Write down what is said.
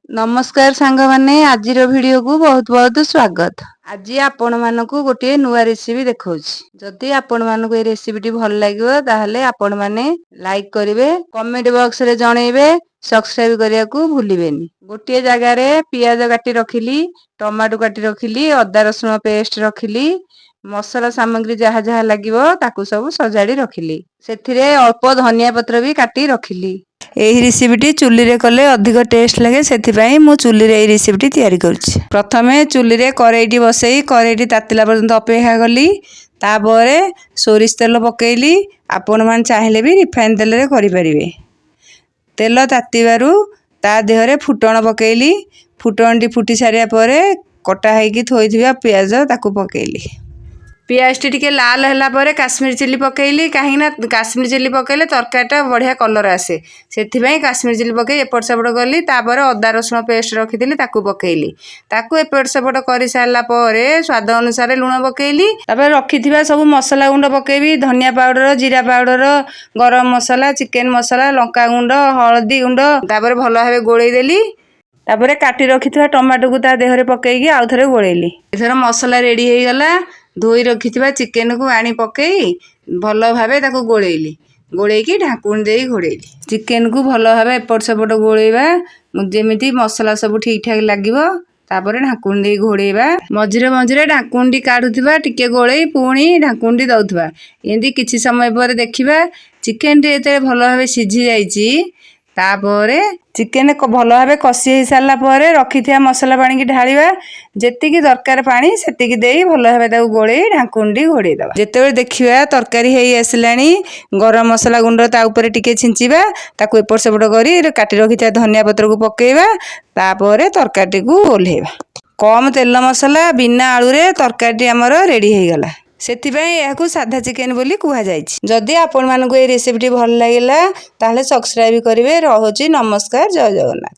नमस्कार सांग माने आज वीडियो को बहुत बहुत स्वागत। आज आपण मानकु गोटे नुआ रेसिपी देखौछि। जदि आपण मानकु ए रेसिपीटी भल लागिवो ताहले आपण माने लाइक करिवे, कमेंट बॉक्स रे जणैबे, सब्सक्राइब करिया को भूलिबेनी। गोटे जगह रे पियाज काटी रखिली, टमाटो काटी रखिली, अदा रसुण पेस्ट रखिली, मसला सामग्री जहा जहा लागिवो ताकू सब सजाड़ी रखिली। सेथिरे अल्प धनिया पत्र भी काटी रखिली। एही रेसिपीटी चुली रे कले अधिक टेस्ट लगे, सेथिपाई मु चुली रे एही रेसिपीटी तयारी करूछि। प्रथमे चुली रे करेईटी बसई, करेईटी तातिला पर्यंत अपेक्षा कली। तापरे सोरिष तेल पकेइली। आपण मान चाहिले भी रिफाइन तेल रे करि परिबे। तेल तातिबारु ता देहरे फुटण पकेइली। फुटणटी फुटी सारिया परे कटा हेकी थोइथिबा पियाज ताकू पकेइली। पियाज टी लाल हैला परे काश्मीर चिल्ली पकेइली। काहीना काश्मीर चिल्ली पकेइले तरकारीटा बढ़िया कलर आसे, सेथिबाई काश्मीर चिल्ली पकेइ एपट सेपट कली। तापर अदा रसुण पेस्ट रखिथिली ताकू पकेइली। ताकू एपट सेपट करि सारला परे स्वाद अनुसार लूण पकेइली। तापर रखिथिबा सब मसला गुंड पकेइबी, धनिया पाउडर, जीरा पाउडर, गरम मसला, चिकेन मसला, लंका गुंड, हळदी गुंड। तापर भलो भाबे गोळेई देली। तापर काटी रखिथिबा टमाटो को ता देहरे पकेइकी आउ थरे गोळेइली। एथर मसला रेडी हेई गला। धोई रखिथिबा चिकेन को आनी पकेई भलो भाबे ताको गोळेइली। गोळेइकी ढाकुण देई घोड़ेइली। चिकेन को भलो भाबे एपट सेपट गोळेइबा जेमिति मसला सब ठीक ठाक लागिवो। तापर ढाकुण देई घोड़ेइबा। मझिरे मझिरे ढाकुणटी काढुथिबा, टिके गोळेई पुणी ढाकुणटी दउथिबा। एंदी किछि समय पर देखिबा चिकेन टी एते भलो भाबे सिझी जाईची। तापरे चिकेन को भलो भाबे कसी हे सारला परे रखिथिया मसला पानी की ढाळीबा। जेतिकी दरकार पानी सेतिकी देई भलो भाबे ताको गोळेई ढाकुंडी घोड़ेई दबा। जेतेबेले देखिबा तरकारी हेई आसलानी, गरम मसला गुंड ता ऊपर टिके छिंचिबा। ताको एपट सेपट करी काटी रखिथिया धनिया पत्र को पकेइबा। तापरे तरकारी को ओल्हेबा। कम तेल मसला बिना आलू रे तरकारी हमर रेडी हेई गला। सेथिबाई याकू साधा चिकेन बोली कुहा जायछि। जदि आपण मानकु ए रेसिपीटी भल लागिला ताहले सब्सक्राइब करिवे। रहुछि नमस्कार, जय जगन्नाथ।